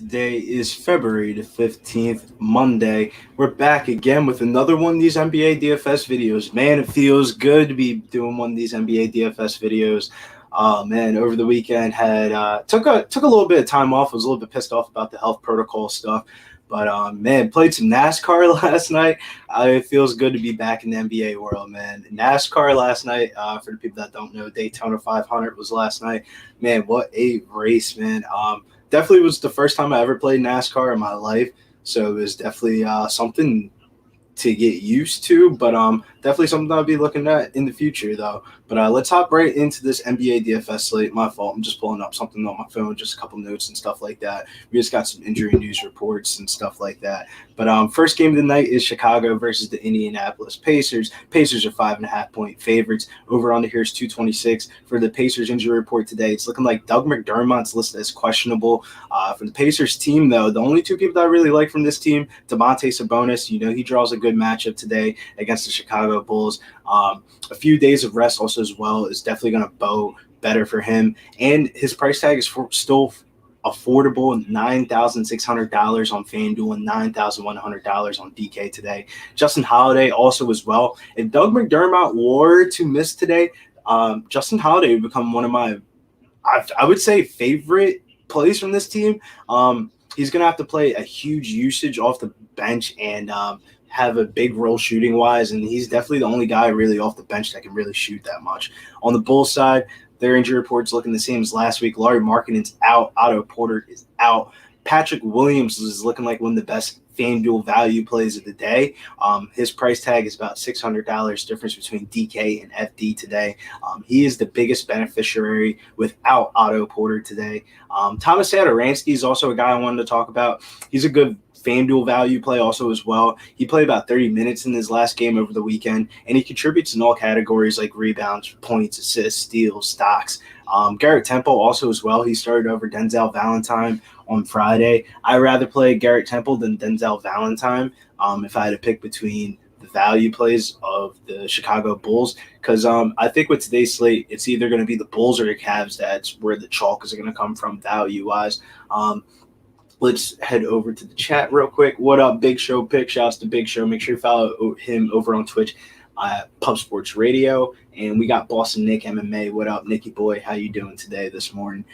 Today is February the 15th, Monday. We're back again with another one of these NBA DFS videos. Man, it feels good to be doing one of these NBA DFS videos. Man, over the weekend took a little bit of time off. I was a little bit pissed off about the health protocol stuff. But man, played some NASCAR last night. It feels good to be back in the NBA world, man. NASCAR last night, for the people that don't know, Daytona 500 was last night. Man, what a race, man. Definitely was the first time I ever played NASCAR in my life, so it was definitely something to get used to, but definitely something I'll be looking at in the future, though. But let's hop right into this NBA DFS slate. My fault. I'm just pulling up something on my phone, just a couple notes and stuff like that. We just got some injury news reports and stuff like that. But first game of the night is Chicago versus the Indianapolis Pacers. Pacers are 5.5-point favorites. Over under here is 226. For the Pacers injury report today, it's looking like Doug McDermott's listed as questionable. For the Pacers team, though, the only two people that I really like from this team, Domantas Sabonis, he draws a good matchup today against the Chicago Bulls. A few days of rest also as well is definitely going to bow better for him. And his price tag is still affordable, $9,600 on Fanduel and $9,100 on DK today. Justin Holiday also as well. If Doug McDermott were to miss today, Justin Holiday would become one of my, I would say, favorite plays from this team. He's going to have to play a huge usage off the bench and have a big role shooting wise, and he's definitely the only guy really off the bench that can really shoot that much. On the Bulls side, their injury report's looking the same as last week. Larry Markkanen's out. Otto Porter is out. Patrick Williams is looking like one of the best FanDuel value plays of the day. His price tag is about $600 difference between DK and FD today. He is the biggest beneficiary without Otto Porter today. Thomas Satoransky is also a guy I wanted to talk about. He's a good FanDuel value play also as well. He played about 30 minutes in his last game over the weekend, and he contributes in all categories like rebounds, points, assists, steals, stocks. Garrett Temple also as well. He started over Denzel Valentine on Friday. I'd rather play Garrett Temple than Denzel Valentine if I had to pick between the value plays of the Chicago Bulls, because I think with today's slate, it's either going to be the Bulls or the Cavs. That's where the chalk is going to come from value-wise. Let's head over to the chat real quick. What up, Big Show Pick? Shouts to Big Show. Make sure you follow him over on Twitch, Pub Sports Radio. And we got Boston Nick MMA. What up, Nicky boy? How you doing today this morning?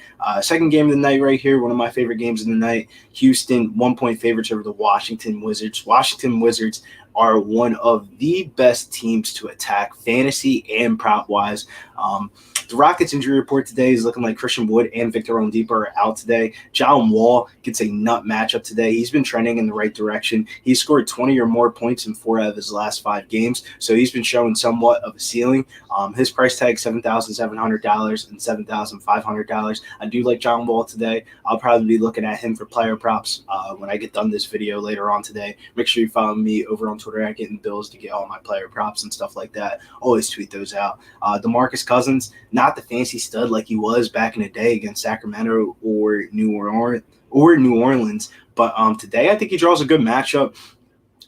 Second game of the night right here. One of my favorite games of the night. Houston, 1-point favorites over the Washington Wizards. Washington Wizards are one of the best teams to attack fantasy and prop-wise. The Rockets injury report today is looking like Christian Wood and Victor Oladipo are out today. John Wall gets a nut matchup today. He's been trending in the right direction. He's scored 20 or more points in 4 out of his last 5 games, so he's been showing somewhat of a ceiling. His price tag $7,700 and $7,500. I do like John Wall today. I'll probably be looking at him for player props when I get done this video later on today. Make sure you follow me over on Twitter at Getting Bills to get all my player props and stuff like that. Always tweet those out. DeMarcus Cousins, not the fancy stud like he was back in the day against Sacramento or New Orleans, but today I think he draws a good matchup.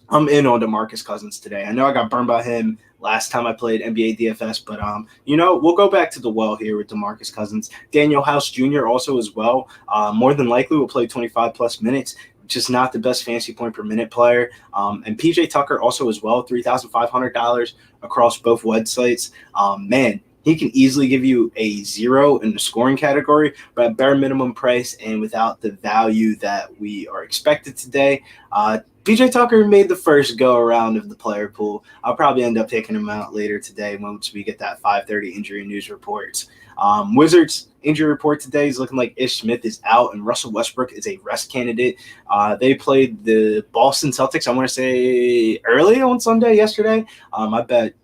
I'm in on DeMarcus Cousins today. I know I got burned by him last time I played NBA DFS, but we'll go back to the well here with DeMarcus Cousins. Daniel House Jr. also as well. More than likely will play 25 plus minutes. Just not the best fantasy point per minute player. And PJ Tucker also as well, $3,500 across both websites. Man, he can easily give you a 0 in the scoring category, but at bare minimum price and without the value that we are expected today, PJ Tucker made the first go around of the player pool. I'll probably end up taking him out later today once we get that 5:30 injury news reports. Wizards injury report today is looking like Ish Smith is out and Russell Westbrook is a rest candidate. They played the Boston Celtics, I want to say early on Sunday yesterday. I bet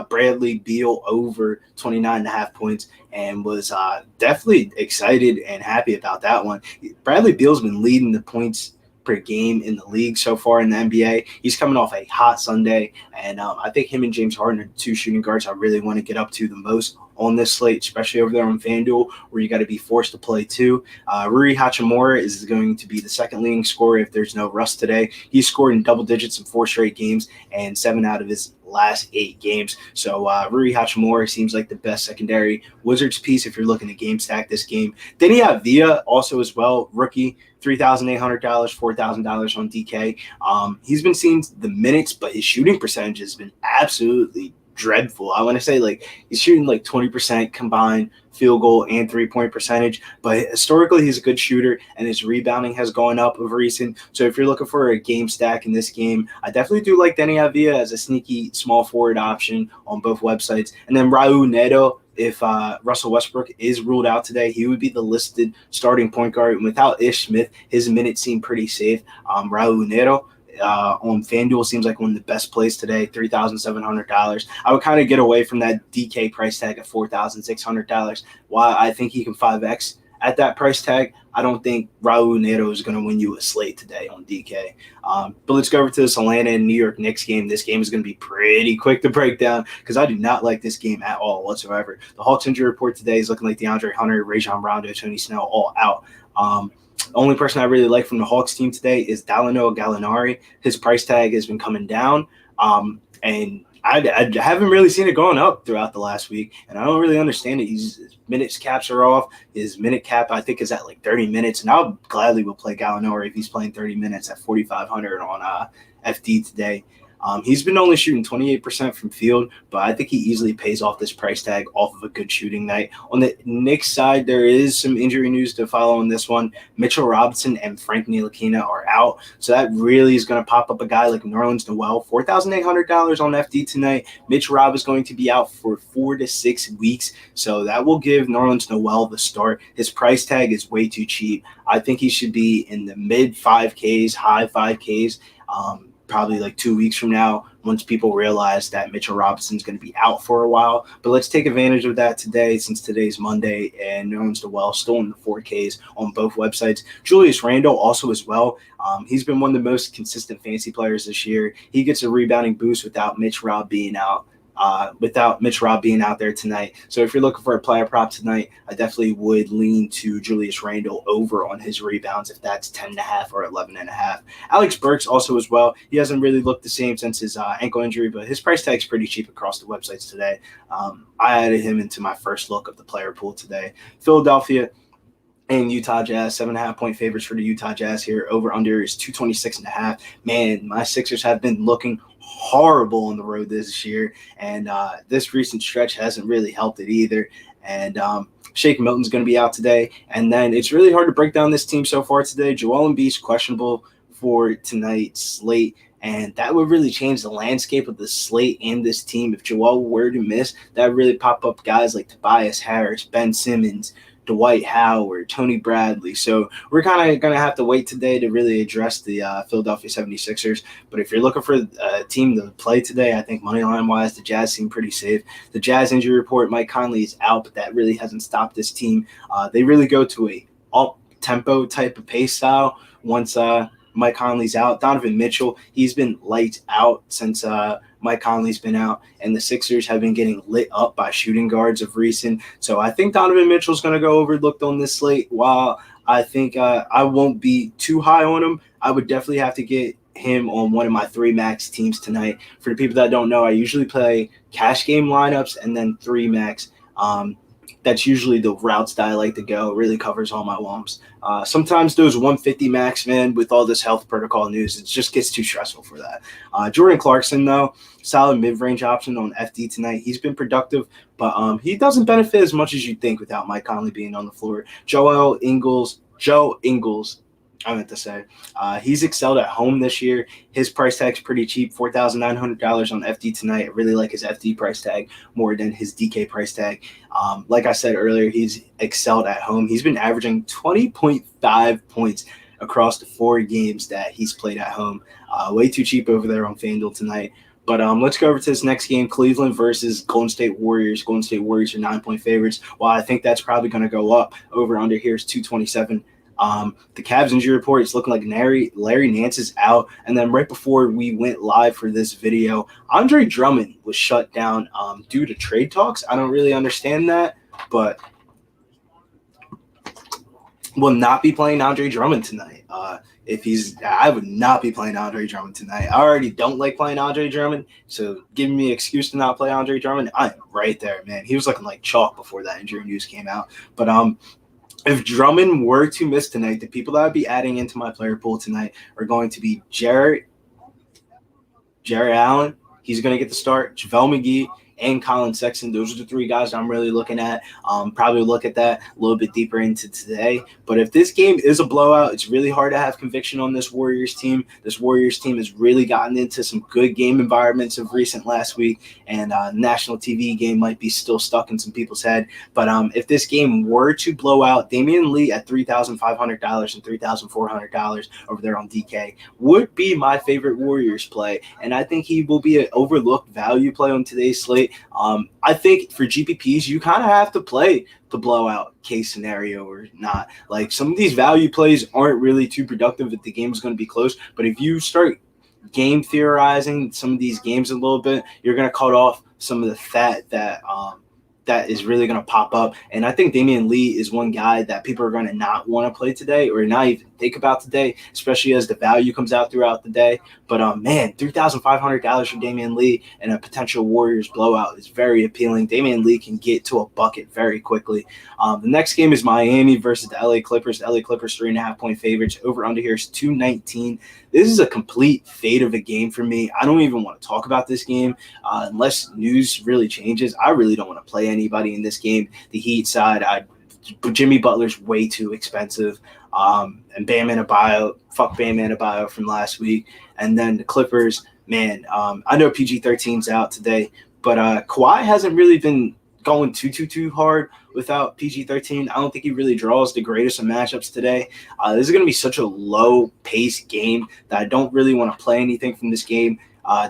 Bradley Beal over 29.5 points and was definitely excited and happy about that one. Bradley Beal's been leading the points per game in the league so far in the NBA. He's coming off a hot Sunday, and I think him and James Harden are 2 shooting guards I really want to get up to the most on this slate, especially over there on FanDuel, where you got to be forced to play 2. Rui Hachimura is going to be the second leading scorer if there's no rust today. He's scored in double digits in 4 straight games, and 7 out of his last 8 games. So Rui Hachimura seems like the best secondary Wizards piece if you're looking to game stack this game. Then you have Villa also as well, rookie, $3,800, $4,000 on DK. He's been seeing the minutes, but his shooting percentage has been absolutely dreadful. I want to say like he's shooting like 20% combined field goal and 3-point percentage, but historically he's a good shooter and his rebounding has gone up of recent. So if you're looking for a game stack in this game, I definitely do like Denny Avila as a sneaky small forward option on both websites. And then Raul Neto, if Russell Westbrook is ruled out today, he would be the listed starting point guard. And without Ish Smith, his minutes seem pretty safe. Raul Neto on Fanduel seems like one of the best plays today, $3,700. I would kind of get away from that DK price tag of $4,600. While I think he can 5X at that price tag, I don't think Raul Neto is going to win you a slate today on DK. But let's go over to this Atlanta and New York Knicks game. This game is going to be pretty quick to break down because I do not like this game at all whatsoever. The Hawks injury report today is looking like DeAndre Hunter, Rajon Rondo, Tony Snell all out. The only person I really like from the Hawks team today is Dalino Gallinari. His price tag has been coming down, and I haven't really seen it going up throughout the last week, and I don't really understand it. His minutes caps are off. His minute cap, I think, is at like 30 minutes, and I would gladly will play Gallinari if he's playing 30 minutes at 4,500 on FD today. He's been only shooting 28% from field, but I think he easily pays off this price tag off of a good shooting night. On the Knicks side, there is some injury news to follow on this one. Mitchell Robinson and Frank Ntilikina are out, so that really is going to pop up a guy like Nerlens Noel, $4,800 on FD tonight. Mitch Rob is going to be out for 4 to 6 weeks, so that will give Nerlens Noel the start. His price tag is way too cheap. I think he should be in the mid 5Ks, high 5Ks. Probably like 2 weeks from now once people realize that Mitchell Robinson's going to be out for a while. But let's take advantage of that today since today's Monday and Nerlens Noel still in the 4Ks on both websites. Julius Randle also as well. He's been one of the most consistent fantasy players this year. He gets a rebounding boost without Mitch Rob being out. There tonight. So if you're looking for a player prop tonight, I definitely would lean to Julius Randle over on his rebounds if that's 10.5 or 11.5. Alex Burks also as well. He hasn't really looked the same since his ankle injury, but his price tag's pretty cheap across the websites today. I added him into my first look of the player pool today. Philadelphia and Utah Jazz, 7.5-point favorites for the Utah Jazz here. Over under is 226.5. Man, my Sixers have been looking horrible on the road this year, and this recent stretch hasn't really helped it either. And Shake Milton's going to be out today, and then it's really hard to break down this team so far today. Joelle Ingles questionable for tonight's slate, and that would really change the landscape of the slate and this team. If Joelle were to miss, that would really pop up guys like Tobias Harris, Ben Simmons, Dwight Howard, Tony Bradley. So we're kind of going to have to wait today to really address the Philadelphia 76ers. But if you're looking for a team to play today, I think money line wise, the Jazz seem pretty safe. The Jazz injury report, Mike Conley is out, but that really hasn't stopped this team. They really go to a up-tempo type of pace style once Mike Conley's out. Donovan Mitchell, he's been lights out since Mike Conley's been out, and the Sixers have been getting lit up by shooting guards of recent. So I think Donovan Mitchell's going to go overlooked on this slate. While I think I won't be too high on him, I would definitely have to get him on one of my 3 max teams tonight. For the people that don't know, I usually play cash game lineups and then 3 max. That's usually the routes that I like to go. It really covers all my wumps. Sometimes those 150 max, man, with all this health protocol news, it just gets too stressful for that. Jordan Clarkson, though, solid mid-range option on FD tonight. He's been productive, but he doesn't benefit as much as you think without Mike Conley being on the floor. Joe Ingles, I meant to say. He's excelled at home this year. His price tag's pretty cheap, $4,900 on FD tonight. I really like his FD price tag more than his DK price tag. Like I said earlier, he's excelled at home. He's been averaging 20.5 points across the 4 games that he's played at home. Way too cheap over there on FanDuel tonight. But let's go over to this next game, Cleveland versus Golden State Warriors. Golden State Warriors are 9-point favorites. While I think that's probably going to go up, over under here is 227. The Cavs injury report is looking like Larry Nance is out. And then right before we went live for this video, Andre Drummond was shut down due to trade talks. I don't really understand that, but will not be playing Andre Drummond tonight. I would not be playing Andre Drummond tonight. I already don't like playing Andre Drummond, so giving me an excuse to not play Andre Drummond, I'm right there, man. He was looking like chalk before that injury news came out. But if Drummond were to miss tonight, the people that I'd be adding into my player pool tonight are going to be Jarrett Allen. He's going to get the start. JaVale McGee and Colin Sexton. Those are the three guys I'm really looking at. Probably look at that a little bit deeper into today. But if this game is a blowout, it's really hard to have conviction on this Warriors team. This Warriors team has really gotten into some good game environments of recent last week, and national TV game might be still stuck in some people's head. But if this game were to blow out, Damian Lee at $3,500 and $3,400 over there on DK would be my favorite Warriors play, and I think he will be an overlooked value play on today's slate. I think for GPPs, you kind of have to play the blowout case scenario or not. Like, some of these value plays aren't really too productive if the game is going to be close. But if you start game theorizing some of these games a little bit, you're going to cut off some of the fat that is really going to pop up. And I think Damian Lee is one guy that people are going to not want to play today or not even think about today, especially as the value comes out throughout the day. But, man, $3,500 for Damian Lee and a potential Warriors blowout is very appealing. Damian Lee can get to a bucket very quickly. The next game is Miami versus the LA Clippers. The LA Clippers 3.5-point favorites. Over under here is 219. This is a complete fade of a game for me. I don't even want to talk about this game unless news really changes. I really don't want to play anybody in this game. The Heat side, Jimmy Butler's way too expensive. And Bam Adebayo from last week. And then the Clippers, man, I know PG-13's out today, but Kawhi hasn't really been going too hard without PG-13. I don't think he really draws the greatest of matchups today. This is going to be such a low-paced game that I don't really want to play anything from this game.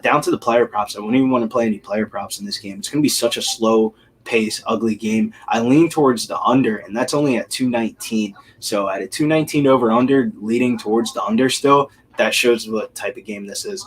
Down to the player props, I wouldn't even want to play any player props in this game. It's going to be such a slow-paced, ugly game. I lean towards the under, and that's only at 219. So at a 219 over-under, leading towards the under still, that shows what type of game this is.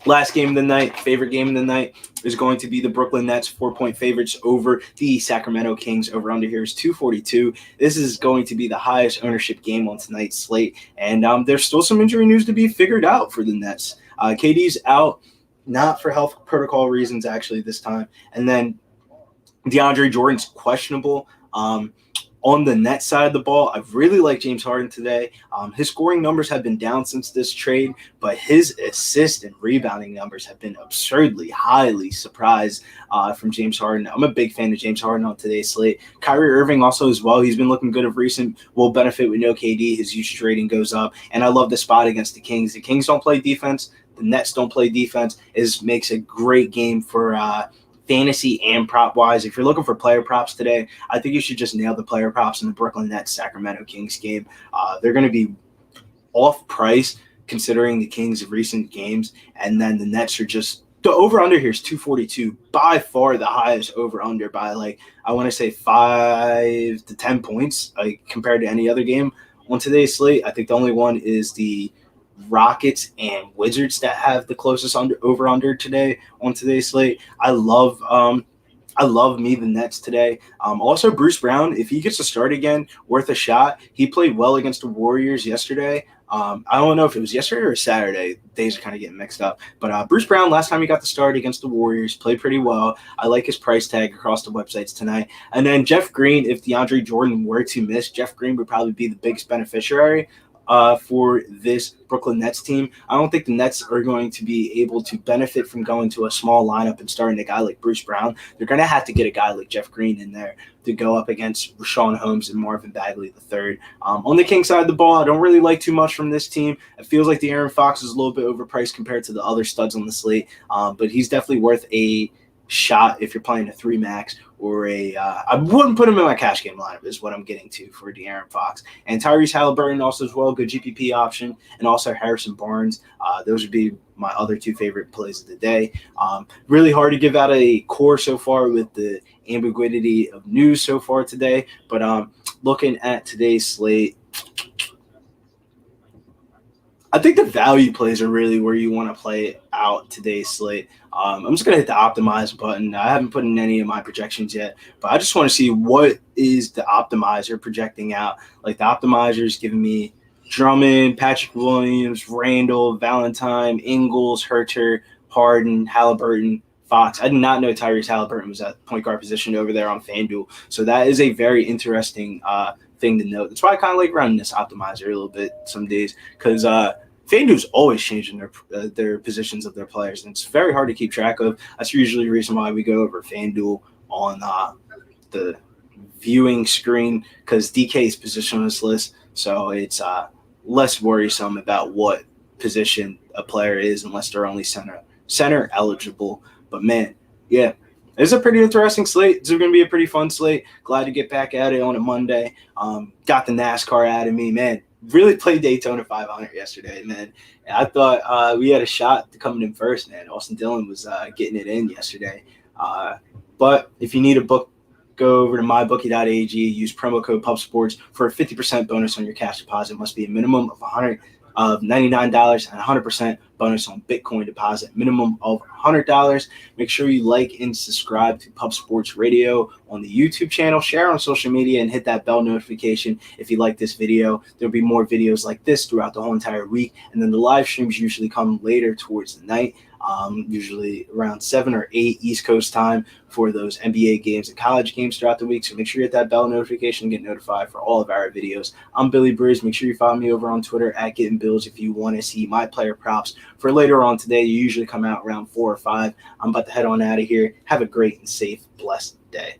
Last game of the night, favorite game of the night, is going to be the Brooklyn Nets 4-point favorites over the Sacramento Kings. Over under here is 242. This is going to be the highest ownership game on tonight's slate, and there's still some injury news to be figured out for the Nets. KD's out, not for health protocol reasons actually this time, and then DeAndre Jordan's questionable. On the net side of the ball, I really like James Harden today. His scoring numbers have been down since this trade, but his assist and rebounding numbers have been absurdly highly surprised from James Harden. I'm a big fan of James Harden on today's slate. Kyrie Irving also as well. He's been looking good of recent. Will benefit with no KD. His usage rating goes up. And I love the spot against the Kings. The Kings don't play defense. The Nets don't play defense. It makes a great game for fantasy and prop wise. If you're looking for player props today, I think you should just nail the player props in the Brooklyn Nets Sacramento Kings game. They're going to be off price considering the Kings' recent games, and then the Nets are just the over under here is 242, by far the highest over under by I want to say 5 to 10 points compared to any other game on today's slate. I think the only one is the Rockets and Wizards that have the closest over under today on today's slate. I love the Nets today. Also, Bruce Brown, if he gets to start again, worth a shot. He played well against the Warriors yesterday. I don't know if it was yesterday or Saturday. Days are kind of getting mixed up. But Bruce Brown, last time he got the start against the Warriors, played pretty well. I like his price tag across the websites tonight. And then Jeff Green, if DeAndre Jordan were to miss, Jeff Green would probably be the biggest beneficiary for this Brooklyn Nets team. I don't think the Nets are going to be able to benefit from going to a small lineup and starting a guy like Bruce Brown. They're going to have to get a guy like Jeff Green in there to go up against Rashawn Holmes and Marvin Bagley III. On the King side of the ball, I don't really like too much from this team. It feels like the Aaron Fox is a little bit overpriced compared to the other studs on the slate, but he's definitely worth a shot if you're playing a 3 max or I wouldn't put him in my cash game lineup is what I'm getting to for De'Aaron Fox. And Tyrese Halliburton also as well, good GPP option, and also Harrison Barnes. Those would be my other 2 favorite plays of the day. Really hard to give out a core so far with the ambiguity of news so far today, but looking at today's slate, I think the value plays are really where you want to play out today's slate. I'm just going to hit the optimize button. I haven't put in any of my projections yet, but I just want to see what is the optimizer projecting out. Like the optimizer is giving me Drummond, Patrick Williams, Randall, Valentine, Ingles, Herter, Harden, Halliburton, Fox. I did not know Tyrese Halliburton was at point guard position over there on FanDuel. So that is a very interesting thing to note. That's why I kind of like running this optimizer a little bit some days, because FanDuel's always changing their positions of their players, and it's very hard to keep track of. That's usually the reason why we go over FanDuel on the viewing screen, because DK is positioned on this list, so it's less worrisome about what position a player is unless they're only center eligible. But man, yeah, it's a pretty interesting slate. It's going to be a pretty fun slate. Glad to get back at it on a Monday. Got the NASCAR out of me, man. Really played Daytona 500 yesterday, man. And I thought we had a shot to coming in first, man. Austin Dillon was getting it in yesterday. But if you need a book, go over to mybookie.ag, use promo code PUBSPORTS for a 50% bonus on your cash deposit. Must be a minimum of $99 and 100% bonus on Bitcoin deposit, minimum of $100. Make sure you like and subscribe to Pub Sports Radio on the YouTube channel, share on social media, and hit that bell notification if you like this video. There'll be more videos like this throughout the whole entire week, and then the live streams usually come later towards the night, usually around 7 or 8 East Coast time for those NBA games and college games throughout the week. So make sure you hit that bell notification and get notified for all of our videos. I'm Billy Briz. Make sure you follow me over on Twitter at GettingBills if you want to see my player props for later on today. You usually come out around 4 or 5. I'm about to head on out of here. Have a great and safe, blessed day.